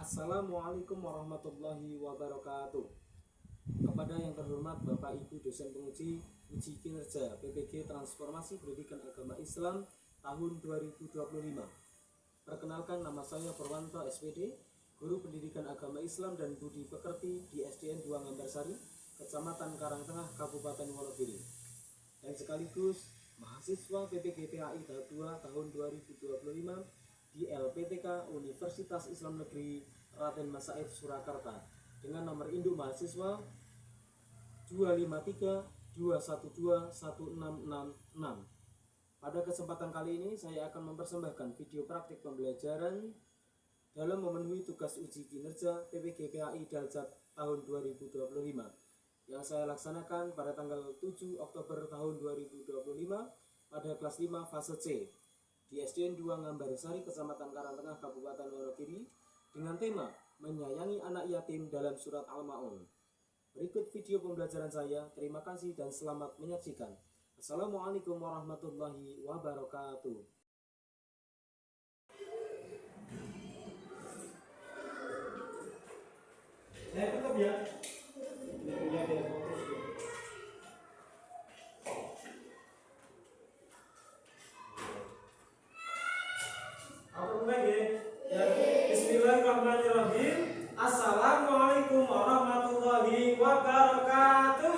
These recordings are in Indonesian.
Assalamualaikum warahmatullahi wabarakatuh. Kepada yang terhormat Bapak Ibu dosen penguji uji kinerja PPG Transformasi Pendidikan Agama Islam tahun 2025. Perkenalkan, nama saya Purwanto SPD, Guru Pendidikan Agama Islam dan Budi Pekerti di SDN 2 Ngambarsari, Kecamatan Karangtengah, Kabupaten Wonogiri, dan sekaligus mahasiswa PPG PAI tahap 2 tahun 2025 di LPTK Universitas Islam Negeri Raden Mas Said Surakarta dengan nomor induk mahasiswa 253212166. Pada kesempatan kali ini saya akan mempersembahkan video praktik pembelajaran dalam memenuhi tugas uji kinerja PPG PAI Daljat tahun 2025 yang saya laksanakan pada tanggal 7 Oktober tahun 2025 pada kelas 5 fase C di SDN 2 Ngambarsari, Kecamatan Karangtengah, Kabupaten Wonogiri, dengan tema menyayangi anak yatim dalam surat Al-Ma'un. Berikut video pembelajaran saya. Terima kasih dan selamat menyaksikan. Assalamualaikum warahmatullahi wabarakatuh. Saya tutup ya. Bismillahirrahmanirrahim. Assalamualaikum warahmatullahi wabarakatuh.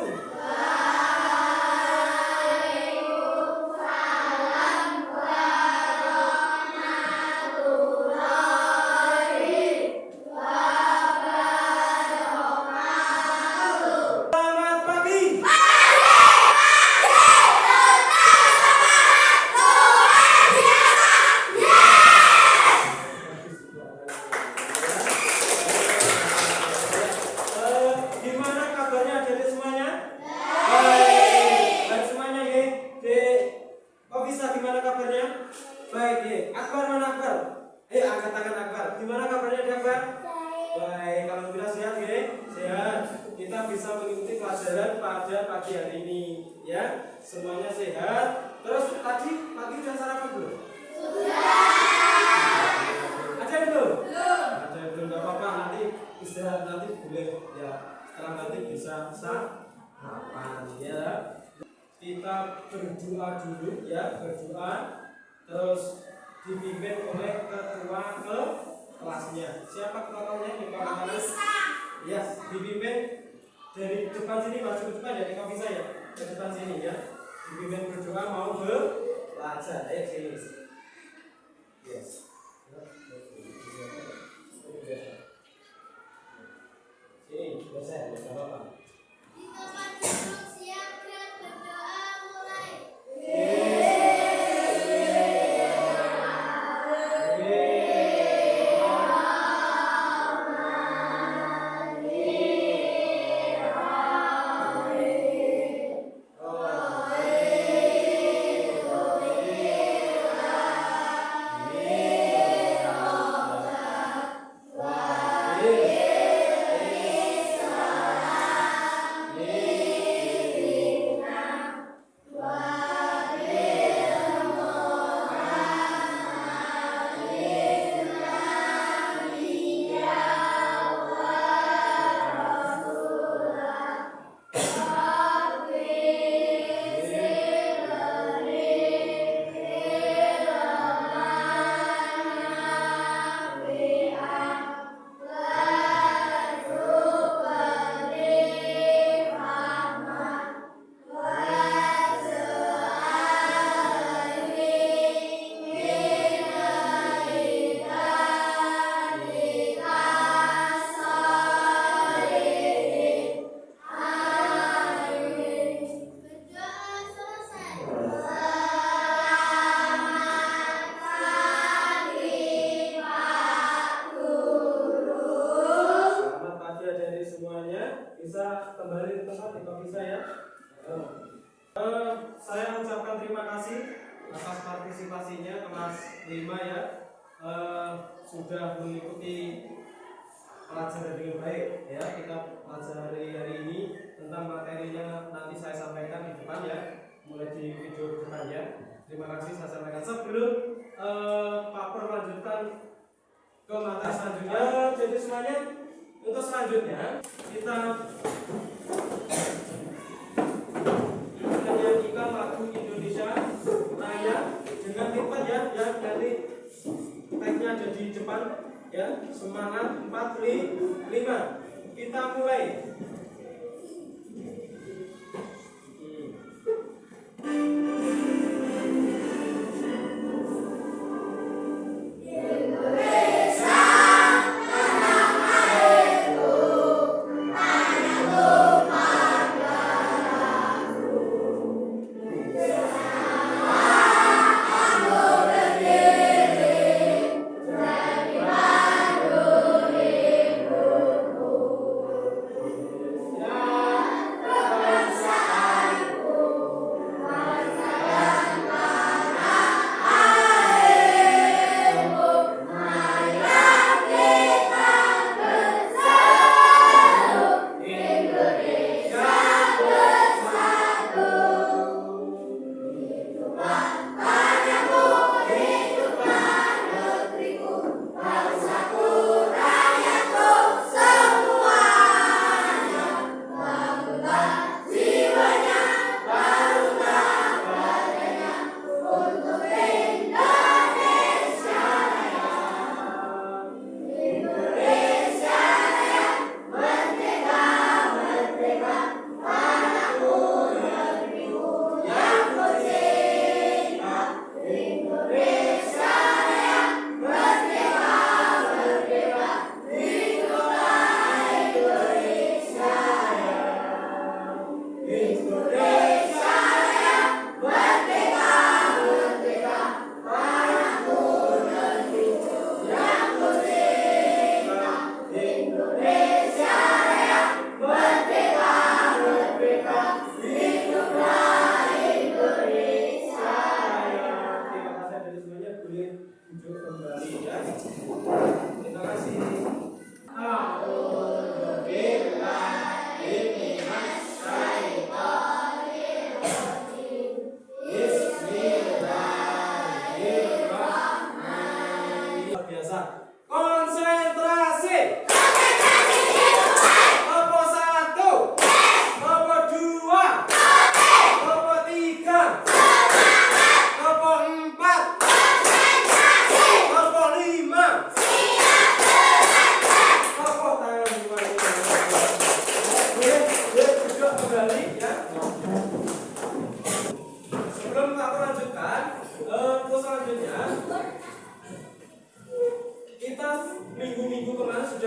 Baik, Akbar mana Akbar? Angkat tangan Akbar. Gimana kabarnya Akbar? Baik, kalau tidak sehat ya? Sehat. Kita bisa mengikuti pelajaran pada pagi hari ini, ya. Semuanya sehat. Terus tadi pagi sudah sarapan belum? Sudah. Ada belum? Belum. Ada belum, nggak apa-apa. Nanti istirahat nanti boleh ya. Setelah nanti bisa sarapan ya. Kita berdoa dulu ya, berdoa. Terus dipimpin oleh ketua kelasnya. Siapa ketuanya? Ya, dipimpin dari depan sini, maju ke depan ya, di kopi saya ke depan sini ya. Dipimpin berdoa mau belajar. Sini. Yes. Sini, biasa ya, nggak apa-apa. Di tempat duduk siap dan berdoa mulai. Bisa kembali ke tempat di kopi saya. Saya mengucapkan terima kasih atas partisipasinya kelas 5 ya. Sudah mengikuti pelajaran dengan baik ya. Kita pelajari hari ini tentang materinya nanti saya sampaikan di depan ya, mulai di video depan ya. Terima kasih saya sampaikan. Sebelum Pak Pur lanjutkan ke materi selanjutnya. Jadi semuanya untuk selanjutnya kita menyanyikan lagu Indonesia Raya dengan tempat ya nanti tagnya ada di depan ya. Semangat 45. Kita mulai.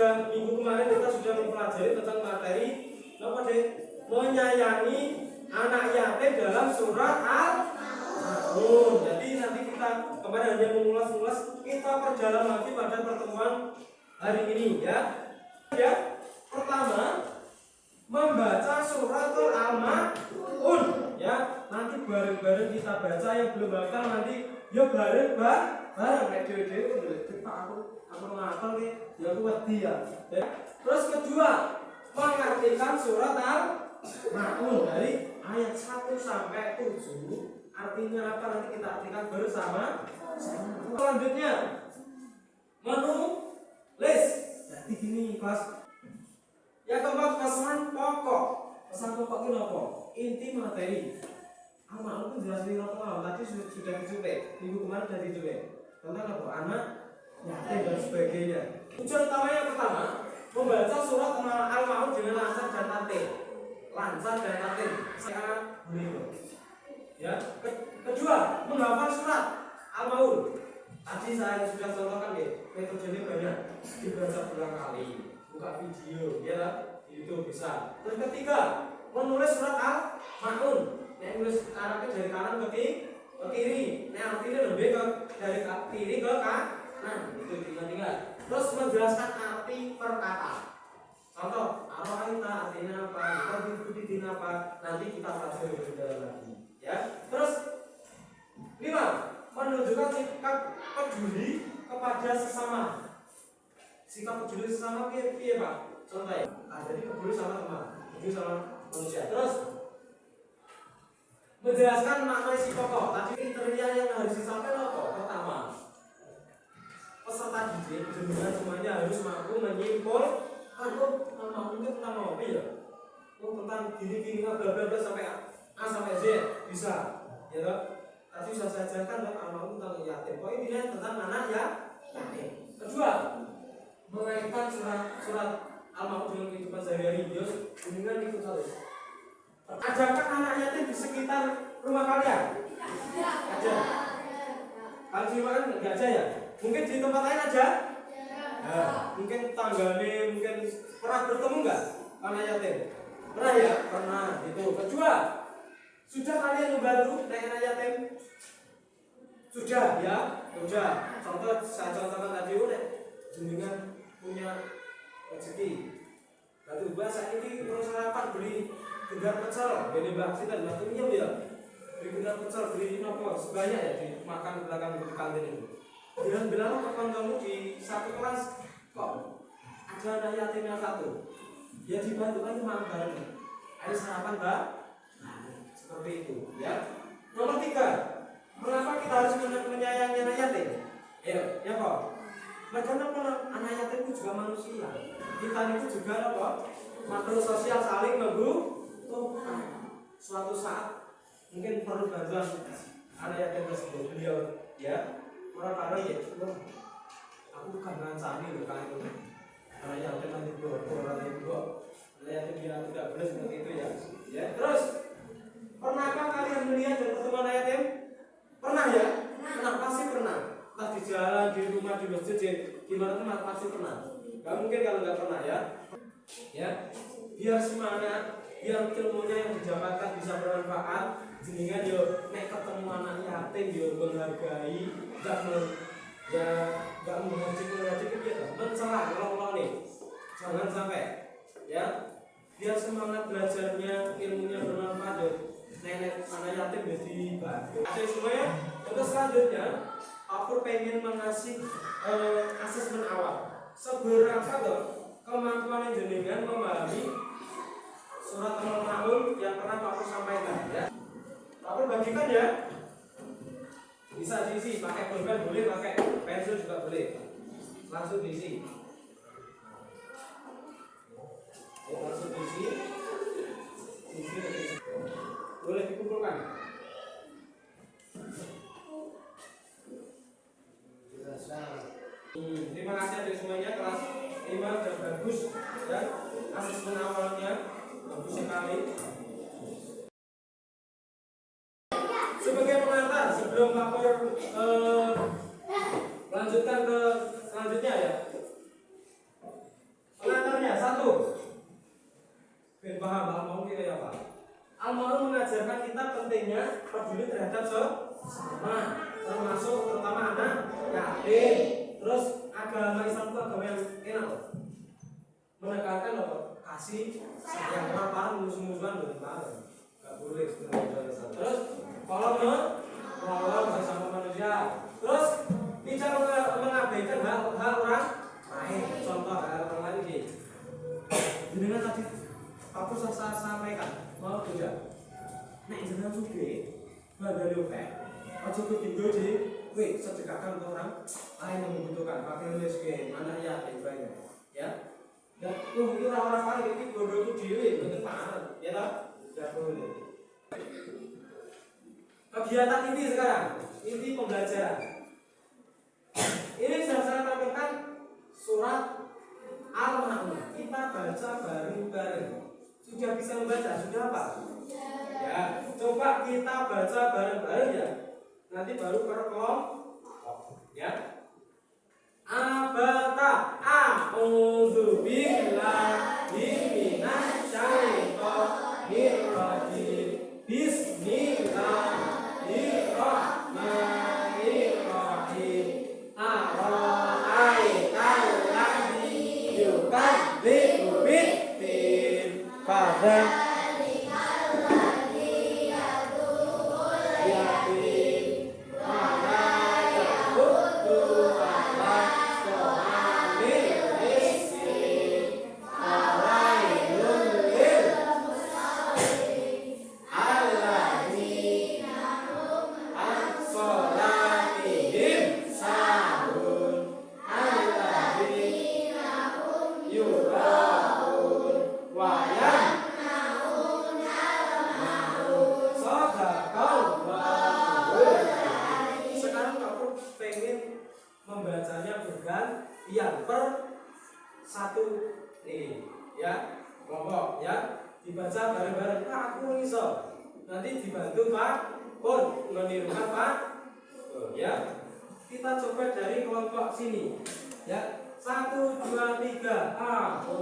Minggu kemarin kita sudah mempelajari tentang materi menyayangi anak yatim dalam surat Al-Maun. Jadi nanti kita kemarin hanya mengulas-ulas, kita perjalan lagi pada pertemuan hari ini ya. Pertama membaca surat Al-Maun ya. Nanti bareng-bareng kita baca, yang belum hafal nanti yuk bareng nek dhewe-dhewe aku ngapal nih, ya aku wedi ya. Terus kedua, mengartikan surat Al-Maun dari ayat 1 sampai 7. Artinya apa nanti kita artikan bersama. Selanjutnya menulis. Jadi gini kelas. Yang keempat, pesan pokok. Pesan pokok itu apa? Inti materi. Al-Maun itu jelas di awal. Tadi sudah dicoba. Minggu kemarin sudah dicoba. Tentang apa? Anak yatim dan sebagainya. Tujuan utamanya yang pertama, membaca surat Al-Maun dengan lancar dan tertib. Sekarang ya. Kedua, menghafal surat Al-Maun. Tadi saya sudah contohkan ya, metodenya banyak. Dibaca berulang kali, buka video, ya di YouTube bisa. Terus ketiga, menulis surat Al-Maun. Nulis arahnya dari kanan ke kiri. Artinya lebih dari kiri ke kanan. Itu tiga. Terus menjelaskan arti perkata. Contoh, arohaita artinya apa? Kodibuditin apa? Nanti kita pelajari lebih dalam lagi. Ya. Terus 5. Menunjukkan sikap peduli kepada sesama. Sikap peduli sesama piye Pak? Contoh ya. Jadi peduli sama teman, peduli sama manusia. Terus menjelaskan makna isi pokok. Tadi kriteria yang harus disampaikan apa? Pertama, peserta didik jenengan semuanya harus mampu menyimpul mungkin tentang apa ya? Tentang gini bla bla bla sampai A sampai Z bisa, ya toh? Tadi sudah saya jelaskan almarhum tentang yatim. Poin ini tentang anak ya yatim. Kedua, mengaitkan surat almarhum dengan kehidupan sehari-hari. Dengan ikut terus. Adakah anak yatim di sekitar rumah kalian? Ada. Kalau di rumah kan nggak ada ya? Mungkin di tempat lain aja? Nah, mungkin tanggane, mungkin pernah bertemu nggak anak yatim? Pernah ya? Pernah. Itu. Kedua, sudah kalian membantu anak yatim? Sudah ya? Sudah. Contoh saya contohkan tadi jenengan punya rezeki. Batu bahasa ini terus sarapan beli gendar pecel, beli baksitan, batu minyak ya. Beli gendar pecel, beli apa? Sebanyak ya dimakan belakang di kantin itu. Bilang kapan kamu di satu kelas kok ada anak yatim yang satu? Ya dibantu aja makan bareng. Ada sarapan seperti itu, ya. Nomor 3, mengapa kita harus menyayangi anak yatim? Ya kok. Karena anak yatim itu juga manusia. Kita itu juga apa? Makhluk sosial saling membutuhkan. Suatu saat mungkin perlu bantuan anak yatim tersebut. Beliau ya orang ya, aku bukan ngancani loh kali itu. Anak yatim nanti orang itu anak yatim dia tidak boleh seperti itu ya. Ya terus pernahkah kalian melihat dan bertemu anak yatim? Pernah ya? Pernah, pasti pernah. Entah di jalan, di rumah, di masjid, di mana pasti pernah. Gak mungkin kalau nggak pernah ya. Ya, biar semangat, biar ilmunya yang didapatkan bisa bermanfaat. Jenengan yo nek ketemu anak yatim yo menghargai, nggak menghargai dia, mencela kalau nih. Jangan sampai ya. Biar semangat belajarnya, ilmunya bermanfaat yo. Nenek anak yatim jadi bantu. Ada semuanya. Untuk selanjutnya, aku pengen mengasih asesmen awal. Seberapa loh kemampuan jenengan memahami surat Al-Maun yang pernah aku sampaikan ya. Aku bagikan ya. Bisa diisi pakai pulpen boleh, pakai pensil juga boleh. Langsung diisi. Langsung diisi. Boleh dikumpulkan. Terima kasih adik semuanya, kelas 5 sudah bagus ya. Asesmen awalnya bagus sekali. Sebagai pengantar sebelum lapor lanjutkan ke selanjutnya ya. Pengantarnya 1. Ben paham Al-Maun kita apa? Al-Maun mengajarkan kita pentingnya peduli terhadap sesama, termasuk terutama anak yatim. Terus agama Islam itu agama yang enak loh. Menekankan apa? Kasih sayang, orang musuh-musuhan boleh bareng. Gak boleh sebenarnya. Terus menolong bersama manusia. Terus tidak mengabaikan hak orang lain. Contoh hak orang lain ini. Jenengan tadi aku saya sampaikan mau tidak. Nek jenengan suge, badhe oke. Aja ketinggal di sedekahkan untuk orang lain yang membutuhkan, fakir miskin, anak yatim banyak, ya. Dan itu orang-orang ini bodohku diri, betul mana, ya tak? Tidak boleh. Kegiatan inti sekarang, inti pembelajaran. Ini saya tampilkan surat Al-Maun. Kita baca bareng-bareng. Sudah bisa membaca, sudah apa? Ya, coba kita baca bareng-bareng ya. Nanti baru kelompok ya. Abata a'udzu billahi minasyaitonir rajim. Bismillahirrahmanirrahim. Ara'aital ladzi yukadzibu bid-din. Pada pengen membacanya bergantian per satu nih ya, kelompok ya, dibaca bareng-bareng. Aku iso, nanti dibantu Pak Pun menirukan Pak Pun ya. Kita coba dari kelompok sini ya. 1, 2, 3. Aku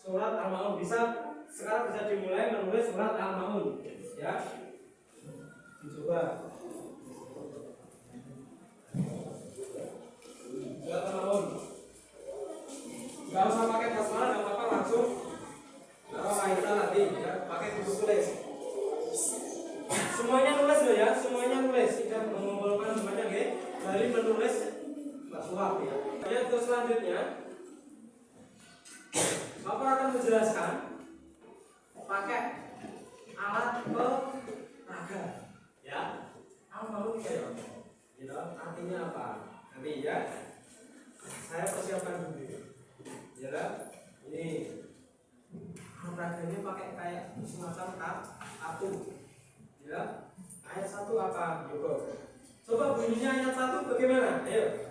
surat Al-Maun sekarang bisa dimulai menulis surat Al-Maun ya. Dicoba surat Al-Maun, nggak usah pakai basmalah, nggak apa-apa, langsung kita nanti ya, pakai buku tulis. Semuanya nulis loh ya, semuanya nulis, tidak mengumpulkan semuanya ya, dari menulis basmalah ya. Terus selanjutnya Bapak akan menjelaskan pakai alat peraga ya. Al-Maun kayak gitu. Artinya apa? Nanti ya. Saya persiapkan dulu. Ya. Ini alat peraganya pakai kayak semacam kartu. Ya. Ayat 1 apa? Yuk. Coba bunyinya ayat 1 bagaimana? Ayo.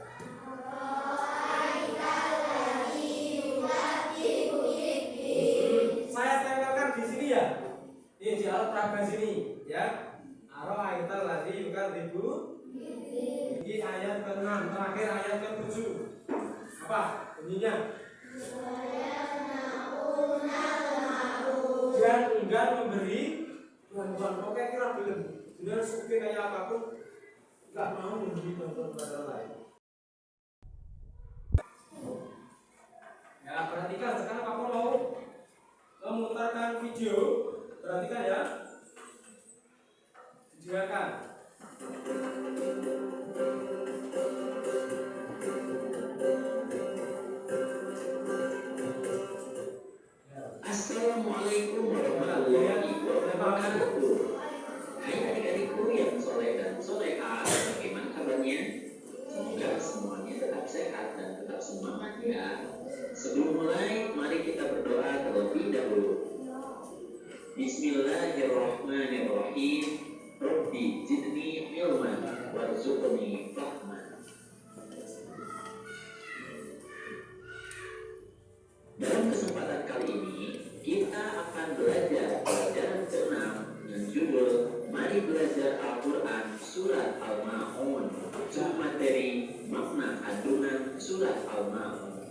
Saya tempelkan di sini ya. Ini di alat peraga sini ya. Ara'aital ladzi yukadzibu. Ini ayat ke-6, terakhir ayat ke-7. Apa bunyinya? Dan enggan memberi bantuan. Oke, kira belum. Sudah suka kayak apapun, nggak mau memberi bantuan pada lain. Ya, perhatikan sekarang aku mau memutarkan video. Perhatikan ya. Didengarkan. Assalamualaikum warahmatullahi wabarakatuh. Hai adik-adikku yang soleh dan solehah, bagaimana kabarnya? Semoga semuanya tetap sehat dan tetap semangat ya. Sebelum mulai, mari kita berdoa terlebih dahulu. Bismillahirrahmanirrahim. Rabbi zidni ilman warzuqni fahman. Dalam kesempatan kali ini, kita akan belajar pelajaran ke-6 dengan judul Mari Belajar Al-Quran Surat Al-Ma'un, submateri makna kandungan Surat Al-Ma'un.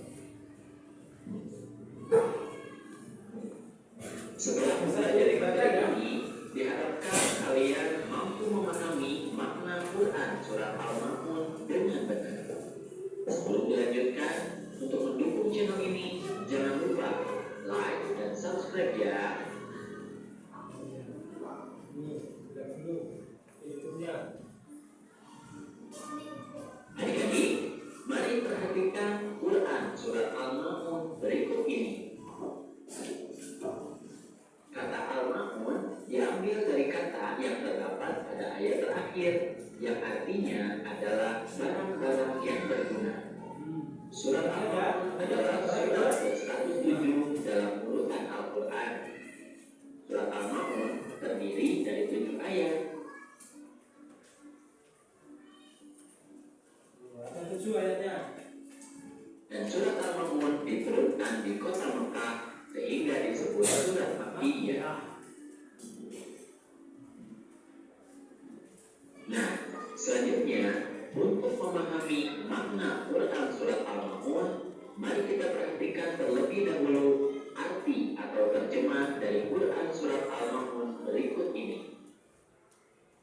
Setelah mempelajari materi ini, diharapkan kalian mampu memahami makna Quran Surat Al-Ma'un dengan benar. Sebelum dilanjutkan, untuk mendukung channel ini, jangan lupa like dan subscribe ya. Ini lihat dulu YouTube-nya. Adik-adik, mari perhatikan Quran surat Al-Ma'un berikut ini. Kata Al-Ma'un diambil dari kata yang terdapat pada ayat terakhir, yang artinya adalah barang-barang yang berguna. Surat Al-Ma'un adalah surat ke-107 dalam urutan Al-Quran. Surat Al-Ma'un terdiri dari 7 ayat. Ada 7 ayatnya. Dan surat Al-Ma'un diturunkan di kota Mekah sehingga disebut surat Makkiyah. Nah, selanjutnya untuk memahami makna Quran surat Al-Ma'un, mari kita perhatikan terlebih dahulu arti atau terjemah dari Quran surat Al-Ma'un berikut ini.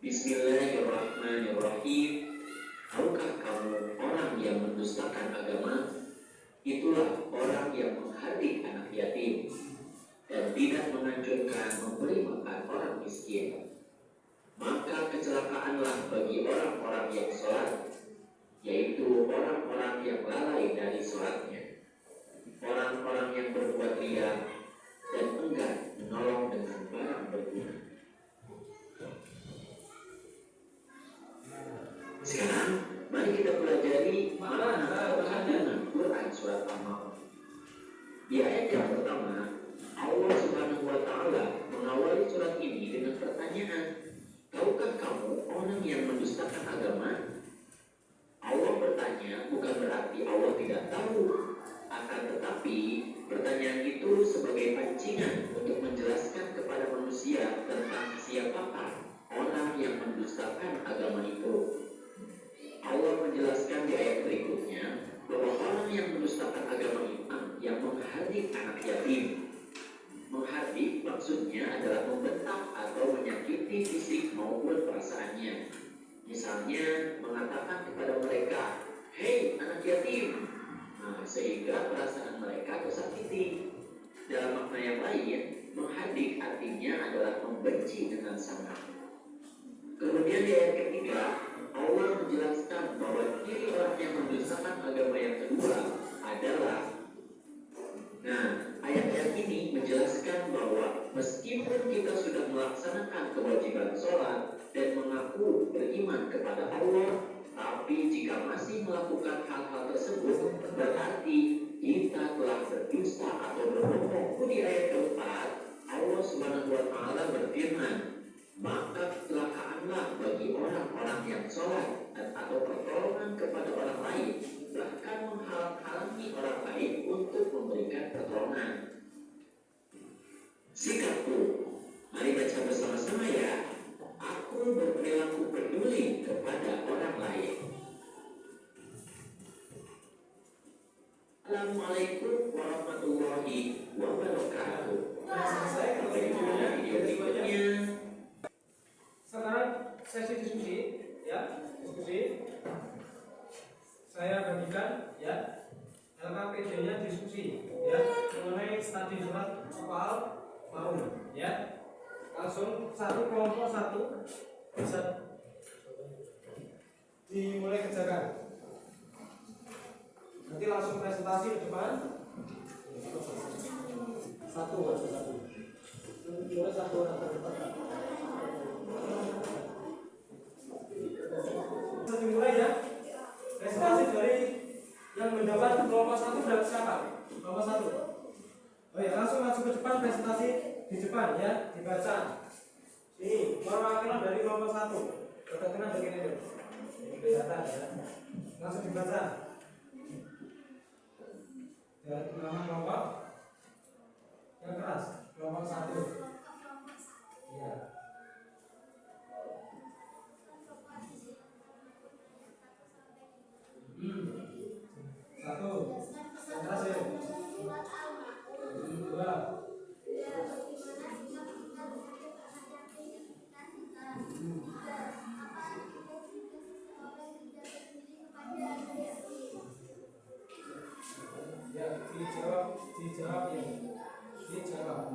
Bismillahirrahmanirrahim. Tahukah kamu orang yang mendustakan agama? Itulah orang yang menghardik anak yatim dan tidak menganjurkan memberi makan orang miskin. Maka kecelakaanlah bagi orang-orang yang sholat, yaitu orang-orang yang lalai dari sholatnya, orang-orang yang berbuat riya dan enggan menolong dengan barang berguna. Sekarang mari kita pelajari makna kehadiran Quran surat Al-Ma'un. Di ayat yang pertama, Allah Subhanahu wa Ta'ala mengawali surat ini dengan pertanyaan, tahukah kamu orang yang mendustakan agama? Allah bertanya bukan berarti Allah tidak tahu, akan tetapi pertanyaan itu sebagai pancingan untuk menjelaskan kepada manusia tentang siapakah orang yang mendustakan agama itu. Allah menjelaskan di ayat berikutnya bahwa orang yang mendustakan agama Islam yang menghardik anak yatim. Menghardik maksudnya adalah membentak atau menyakiti fisik maupun perasaannya. Misalnya mengatakan kepada mereka, "Hei anak yatim." Nah, sehingga perasaan mereka tersakiti. Dalam makna yang lain, menghardik artinya adalah membenci dengan sangat. Kemudian di ayat ketiga, Allah menjelaskan bahwa ciri orang yang mendustakan agama yang kedua adalah, ayat-ayat ini menjelaskan bahwa meskipun kita sudah melaksanakan kewajiban sholat dan mengaku beriman kepada Allah, tapi jika masih melakukan hal-hal tersebut, berarti kita telah berdusta atau berbohong. Di ayat keempat, Allah Subhanahu wa Ta'ala berfirman, maka kecelakaanlah bagi orang-orang yang sholat atau pertolongan kepada orang lain, bahkan menghalang-halangi orang lain untuk memberikan pertolongan. Sikapku, mari baca bersama-sama ya. Aku berperilaku peduli kepada orang lain. Assalamualaikum warahmatullahi wabarakatuh. Selesai kalau videonya. Video berikutnya. Sekarang sesi diskusi, ya, diskusi. Saya bagikan, ya, LKPD-nya diskusi, ya, mengenai studi surat Al-Ma'un, ya. Langsung satu kelompok satu bisa dimulai kerjakan. Nanti langsung presentasi ke depan. Satu. Boleh satu orang ke depan. Bisa dimulai ya. Presentasi dari yang mendapat kelompok satu dari siapa? Kelompok satu. Oh ya, langsung ke depan, presentasi di depan ya, dibaca. Ini perwakilan dari kelompok satu. Perwakilan dari ini. Kelihatan ya. Langsung dibaca. Dan nama kelompok yang keras, kelompok satu. Ya. Satu. Yang keras ya. Dua. Ya, dijawab ya. Dijawab.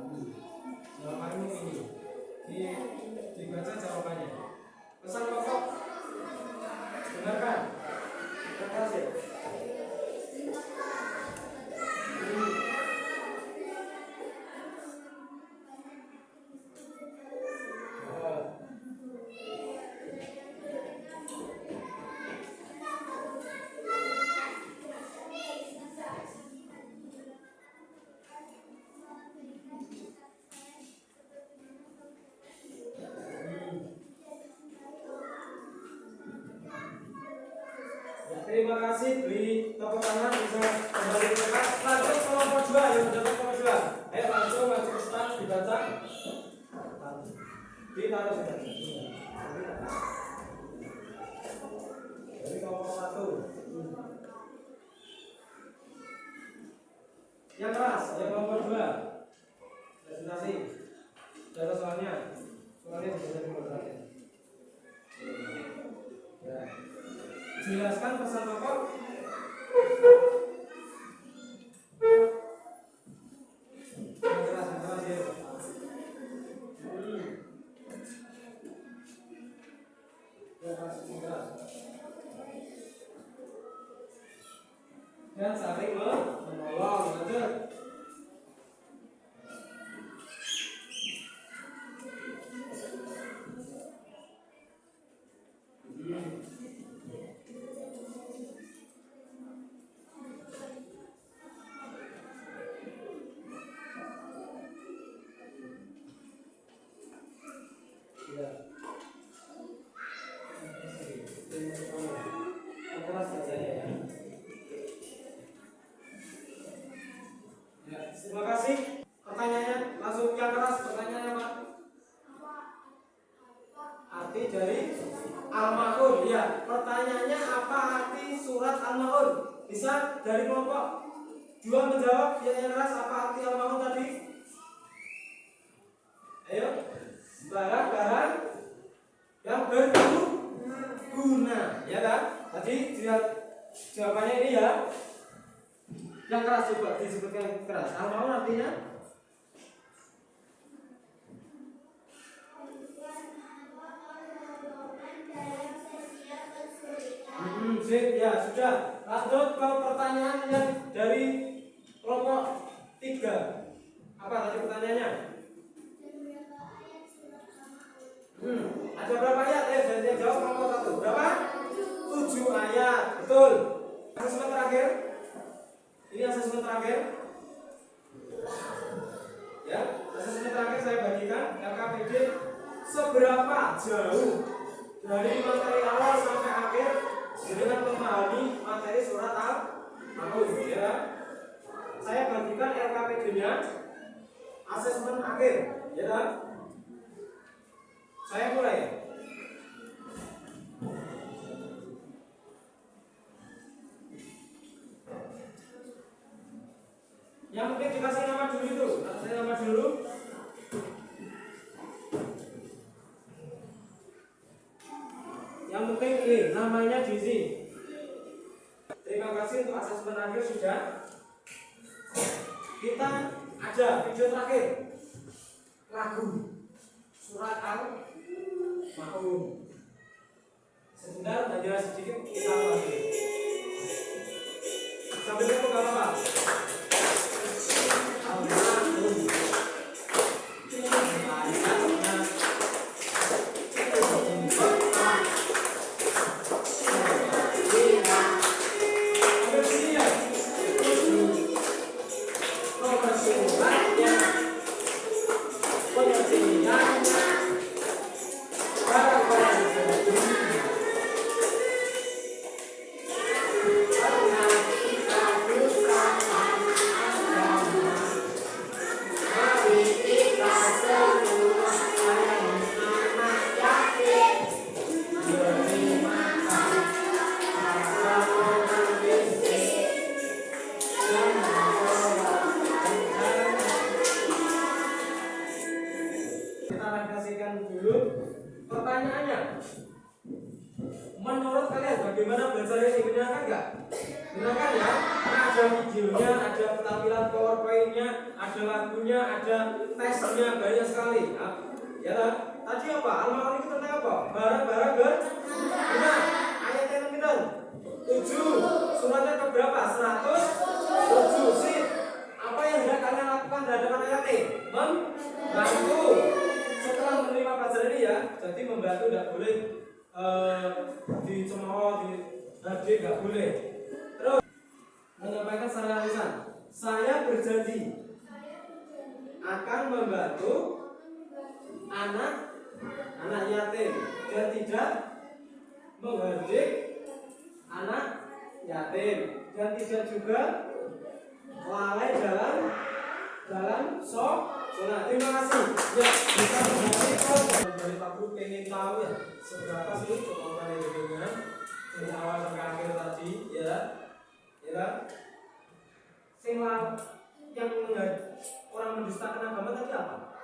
terima kasih, beri tepuk tangan bisa kembali ke kelas. Lanjut kelompok 2 yang mendapat kelompok 2. Ayo langsung maju ke depan dibaca. Ditaruh sini. Dari kelompok 1. Yang keras, ada kelompok 2. Presentasi. Ada soalnya. Soalnya bisa jadi moderator. Ya. Jelaskan pesan pokok. Yang keras ya. Yang keras. Dan saling menolong, lanjut. Terima kasih. Pertanyaannya langsung yang keras. Pertanyaannya apa? Arti dari Al-Maun. Ya, pertanyaannya apa arti surat Al-Maun? Bisa dari kelompok 2 menjawab. Yang keras apa arti Al-Maun tadi? Ayo. Barang-barang yang berguna, ya kan? Tadi jawabannya ini ya. Yang keras coba disebutkan keras. Al-Maun artinya? Sip, ya sudah. Lanjut ke pertanyaan yang dari kelompok 3. Apa tadi pertanyaannya? Ada berapa ayat? Saya jawab kelompok 1. Berapa? 7 ayat. Betul. Asesmen terakhir. Ini asesmen terakhir. Ya, asesmen terakhir saya bagikan LKPD seberapa jauh dari materi awal sampai akhir dengan memahami materi surat Al-Maun, ya. Saya bagikan LKPD-nya asesmen akhir, ya. Saya mulai. Yang penting dikasih nama dulu itu. Saya nama dulu. Yang penting ini namanya Dizi. Terima kasih untuk asesmen akhir sudah. Kita ada video terakhir. Lagu surat Al-Maun. Sebentar, hanya sedikit kita lagi. Sambil itu gak apa-apa. Bagaimana belajar ini? Menyenangkan nggak? Menyenangkan ya? Karena ada videonya, ada tampilan PowerPoint-nya, ada lagunya, ada tesnya, banyak sekali. Nah, ya kan? Tadi apa? Al-Maun itu tentang apa? Barang-barang berguna. Ayat yang nomor 7. Suratnya ke berapa? 107. Sip. Apa yang hendak kalian lakukan terhadap ayat ini? Membantu. Setelah menerima pelajaran ini ya, jadi membantu tidak boleh dicemooh, nggak boleh. Terus menyampaikan secara lisan. Saya berjanji akan membantu anak yatim dan tidak menghardik anak yatim, dan tidak juga lalai dalam sholat. Terima kasih. Ya, bisa memperhatikan dari Pak Guru pengen tahu ya seberapa sih kemampuan dengan dari awal sampai akhir tadi ya. Yang orang mendustakan agama tadi apa?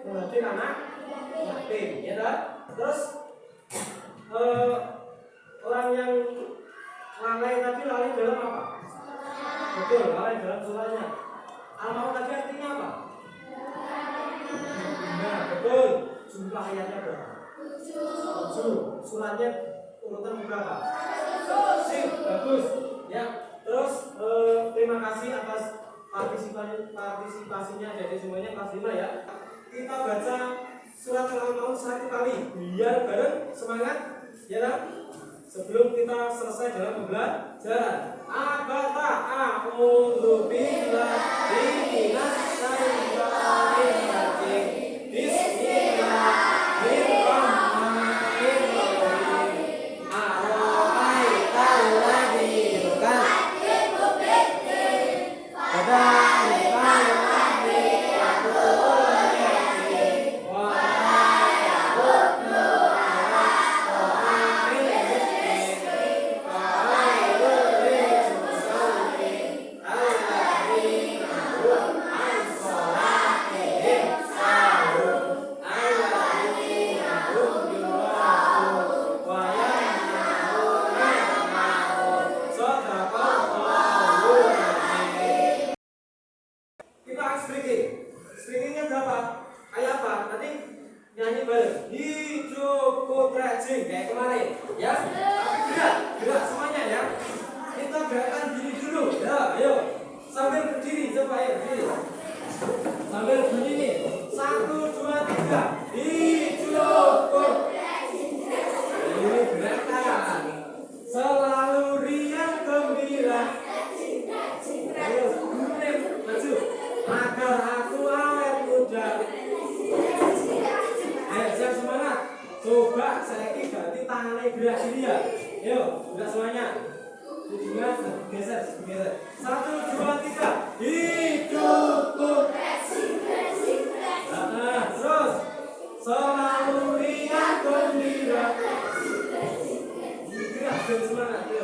Menghadiri anak yatim, ya kan? Terus orang yang lalai tadi lalai dalam apa? Betul, lalai dalam sholatnya. Al-Maun tadi artinya apa? Nah, betul. Jumlah ayatnya berapa? 7. Suratnya urutan berapa? Sip, bagus. Ya, terus terima kasih atas partisipasinya dari semuanya kelas 5 ya. Kita baca surat Al-Maun 1 kali biar bareng semangat ya kan? Sebelum kita selesai dalam pembelajaran. Abata a'udzu billahi minas syaitonir rajim. Bismillahirrahmanirrahim. Ara'aital ladzi yukadzzibu bid-din. Fadzalika Speakingnya berapa? Kayak apa? Nanti nyanyi bareng. Hijau rajin kayak kemarin, ya. Tapi gerak semuanya ya. Kita gerakan diri dulu, ya. Ayo, sambil berdiri, coba ya berdiri. Sambil berdiri. 1, 2, 3. Hijau. Ini gerakan. Selalu riang gembira. Ayo, maju. Agar aku awet muda. Ayo siap semangat. Coba saya ganti tangannya gerak sini ya. Ayo, gerak semuanya. Tujuan geser. 1, 2, 3. Hidupku. Terus selalu riang gembira. Gerak dan semangat.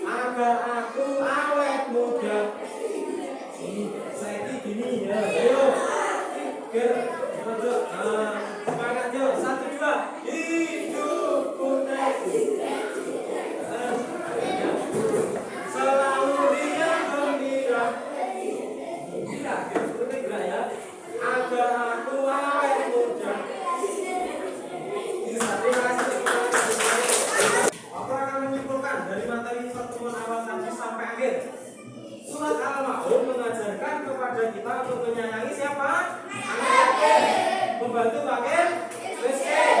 Agar aku awet muda. Saya gini ya, ayo, semangat yuk, 1, 2, hidupku selalu riang gembira. Gerak ya, agar aku awet muda. Terima kasih. Apa akan menyimpulkan dari materi pertemuan awal tadi sampai akhir? Surat Al-Maun mengajarkan kepada kita untuk menyayangi siapa? Anak yatim, membantu fakir miskin,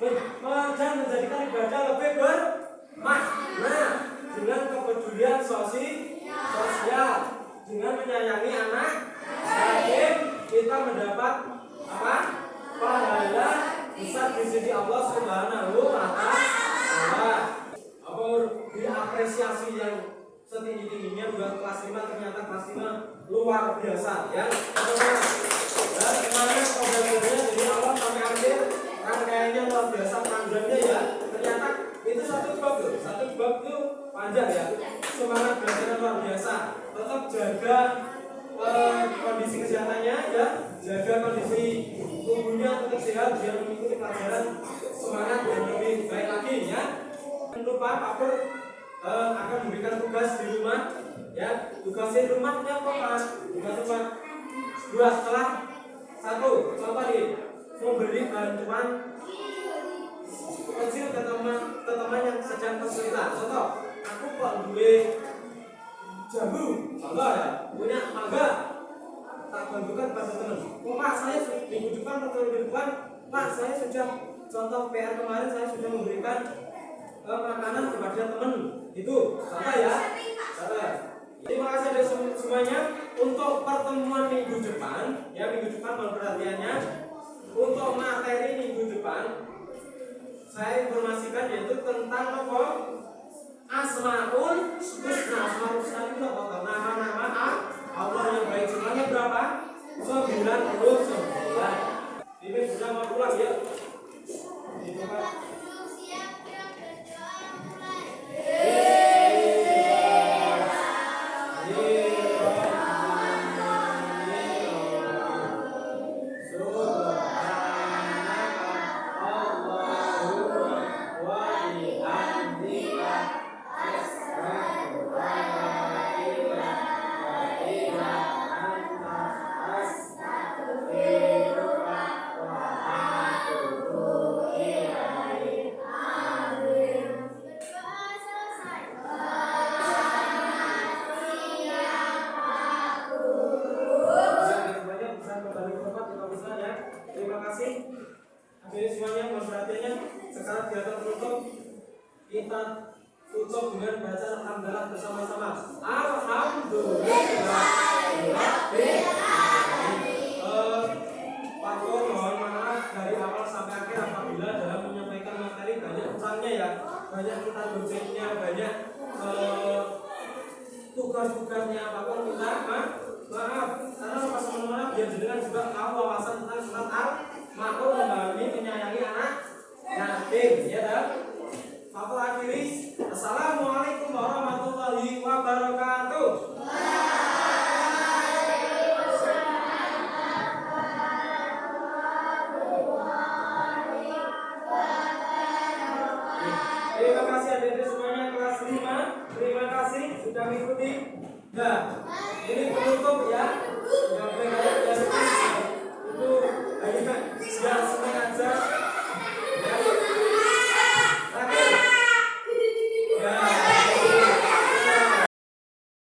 dan menjadikan ibadah lebih bermakna dengan kepedulian sosial. Dengan menyayangi anak yatim, kita mendapat apa? Pahala besar di sisi Allah Subhanahu wa Ta'ala. Apa diapresiasi yang setinggi-tingginya buat kelas 5, ternyata kelas 5 luar biasa ya. Dan kemarin pembelajarannya dari awal sampai akhir rangkaiannya luar biasa panjangnya ya. Ternyata itu satu bab itu panjang ya. Semangat belajarnya luar biasa. Tetap jaga kondisi kesehatannya ya, jaga kondisi tubuhnya tetap sehat biar mengikuti pelajaran semangat dan lebih baik lagi ya. Jangan lupa Pak Pur akan memberikan tugas di rumah ya. Tugas di rumahnya apa Pak? Tugas apa? 2 setelah 1 contoh nih, memberi bantuan kecil ke teman yang sedang kesulitan. Contoh, aku kok duwe jambu, contoh ya, punya mangga, tak bantukan pada teman. Oh Pak, saya minggu depan atau minggu depan, Pak saya sudah contoh PR kemarin saya sudah memberikan makanan kepada teman. Itu contoh ya. Terima kasih ada semuanya. Untuk pertemuan minggu depan ya, minggu depan mohon perhatiannya. Untuk materi minggu depan saya informasikan yaitu tentang apa? Asmaul Husna. Asmaul Husna itu apa? Nama-nama Allah yang baik. Jumlahnya berapa? 99. Ini sudah mau pulang ya. Tempat duduk siap gerak berdoa mulai. Berdoa selesai. Semuanya bisa kembali ke tempat kita bisa ya. Terima kasih. Akhirnya semuanya mohon perhatiannya. Sekarang di atas penutup kita tutup dengan baca alhamdulillah bersama-sama. Alhamdulillah. Pak Tur mohon maaf dari awal sampai akhir apabila dalam menyampaikan materi banyak kurangnya ya, banyak kita gojeknya, banyak tugas-tugasnya apapun kita maaf karena pas teman-teman biar jenengan juga tahu wawasan tentang surat Al-Maun memahami menyayangi anak yatim ya kan. Aku akhiri assalamualaikum warahmatullahi wabarakatuh. Terima kasih adik-adik semuanya kelas 5. Terima kasih sudah mengikuti. Nah, ini penutup ya. Yang